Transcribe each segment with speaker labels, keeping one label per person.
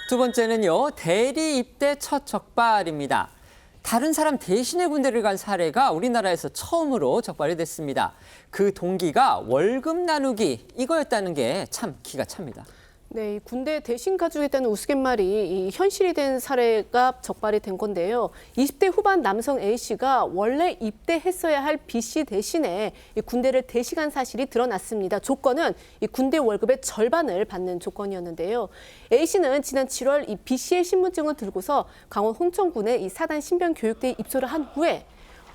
Speaker 1: 두 번째는요, 대리 입대 첫 적발입니다. 다른 사람 대신에 군대를 간 사례가 우리나라에서 처음으로 적발이 됐습니다. 그 동기가 월급 나누기 이거였다는 게 참 기가 찹니다.
Speaker 2: 네, 군대 대신 가주겠다는 우스갯말이 현실이 된 사례가 적발이 된 건데요. 20대 후반 남성 A씨가 원래 입대했어야 할 B씨 대신에 군대를 대시간 사실이 드러났습니다. 조건은 군대 월급의 절반을 받는 조건이었는데요. A씨는 지난 7월 이 B씨의 신분증을 들고서 강원 홍천군의 이 사단 신병 교육대에 입소를 한 후에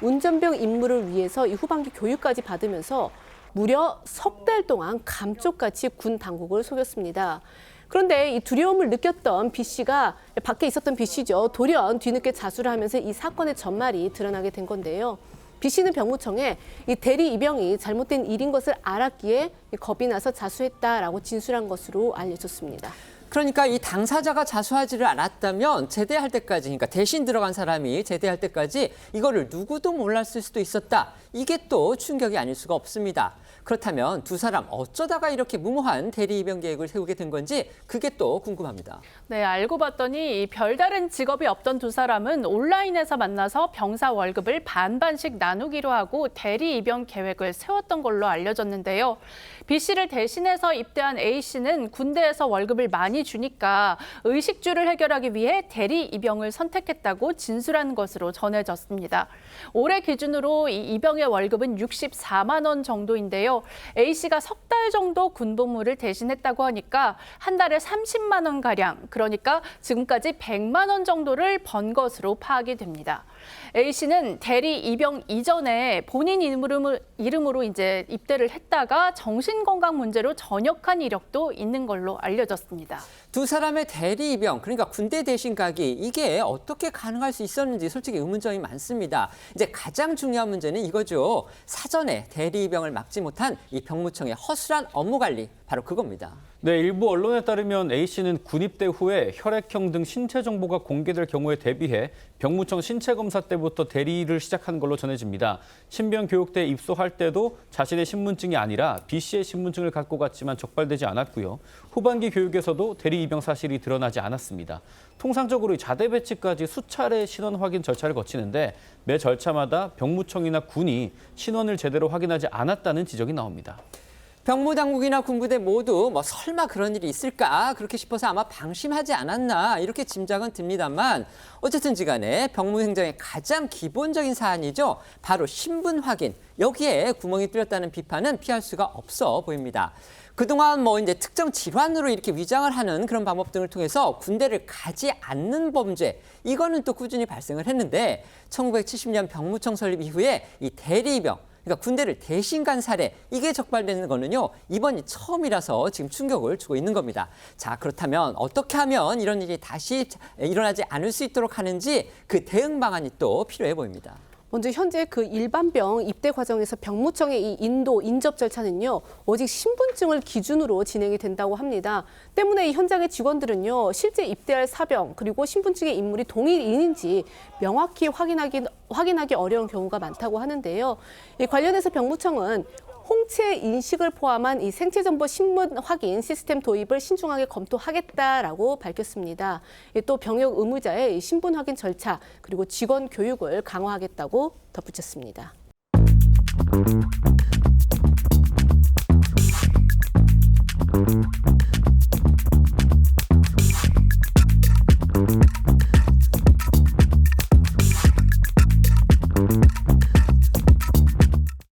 Speaker 2: 운전병 임무를 위해서 이 후반기 교육까지 받으면서 무려 석 달 동안 감쪽같이 군 당국을 속였습니다. 그런데 이 두려움을 느꼈던 B씨가 밖에 있었던 B씨죠. 돌연 뒤늦게 자수를 하면서 이 사건의 전말이 드러나게 된 건데요. B씨는 병무청에 이 대리 입영이 잘못된 일인 것을 알았기에 겁이 나서 자수했다라고 진술한 것으로 알려졌습니다.
Speaker 1: 그러니까 이 당사자가 자수하지를 않았다면 제대할 때까지, 그러니까 대신 들어간 사람이 제대할 때까지 이거를 누구도 몰랐을 수도 있었다. 이게 또 충격이 아닐 수가 없습니다. 그렇다면 두 사람 어쩌다가 이렇게 무모한 대리 입영 계획을 세우게 된 건지 그게 또 궁금합니다.
Speaker 3: 네, 알고 봤더니 별다른 직업이 없던 두 사람은 온라인에서 만나서 병사 월급을 반반씩 나누기로 하고 대리 입영 계획을 세웠던 걸로 알려졌는데요. B씨를 대신해서 입대한 A씨는 군대에서 월급을 많이 주니까 의식주를 해결하기 위해 대리 입영을 선택했다고 진술한 것으로 전해졌습니다. 올해 기준으로 이 입영의 월급은 64만 원 정도인데요. A씨가 석 달 정도 군복무를 대신했다고 하니까 한 달에 30만 원가량, 그러니까 지금까지 100만 원 정도를 번 것으로 파악이 됩니다. A씨는 대리 입영 이전에 본인 이름으로 이제 입대를 했다가 정신건강 문제로 전역한 이력도 있는 걸로 알려졌습니다.
Speaker 1: 두 사람의 대리 입영, 그러니까 군대 대신 가기, 이게 어떻게 가능할 수 있었는지 솔직히 의문점이 많습니다. 이제 가장 중요한 문제는 이거죠. 사전에 대리 입영을 막지 못한 이 병무청의 허술한 업무 관리, 바로 그겁니다.
Speaker 4: 네, 일부 언론에 따르면 A씨는 군입대 후에 혈액형 등 신체 정보가 공개될 경우에 대비해 병무청 신체검사 때부터 대리를 시작한 걸로 전해집니다. 신병 교육대에 입소할 때도 자신의 신분증이 아니라 B씨의 신분증을 갖고 갔지만 적발되지 않았고요. 후반기 교육에서도 대리 입영 사실이 드러나지 않았습니다. 통상적으로 자대 배치까지 수차례 신원 확인 절차를 거치는데 매 절차마다 병무청이나 군이 신원을 제대로 확인하지 않았다는 지적이 나옵니다.
Speaker 1: 병무당국이나 군부대 모두 설마 그런 일이 있을까 그렇게 싶어서 아마 방심하지 않았나 이렇게 짐작은 듭니다만 어쨌든지 간에 병무행정의 가장 기본적인 사안이죠. 바로 신분 확인. 여기에 구멍이 뚫렸다는 비판은 피할 수가 없어 보입니다. 그동안 이제 특정 질환으로 이렇게 위장을 하는 그런 방법 등을 통해서 군대를 가지 않는 범죄, 이거는 또 꾸준히 발생을 했는데 1970년 병무청 설립 이후에 이 대리입영, 그러니까 군대를 대신 간 사례, 이게 적발되는 거는요, 이번이 처음이라서 지금 충격을 주고 있는 겁니다. 자, 그렇다면 어떻게 하면 이런 일이 다시 일어나지 않을 수 있도록 하는지 그 대응 방안이 또 필요해 보입니다.
Speaker 2: 먼저 현재 그 일반병 입대 과정에서 병무청의 이 인접 절차는요, 오직 신분증을 기준으로 진행이 된다고 합니다. 때문에 이 현장의 직원들은요, 실제 입대할 사병 그리고 신분증의 인물이 동일인인지 명확히 확인하기 어려운 경우가 많다고 하는데요. 이 관련해서 병무청은 홍채 인식을 포함한 이 생체정보 신분 확인 시스템 도입을 신중하게 검토하겠다라고 밝혔습니다. 또 병역 의무자의 신분 확인 절차 그리고 직원 교육을 강화하겠다고 덧붙였습니다.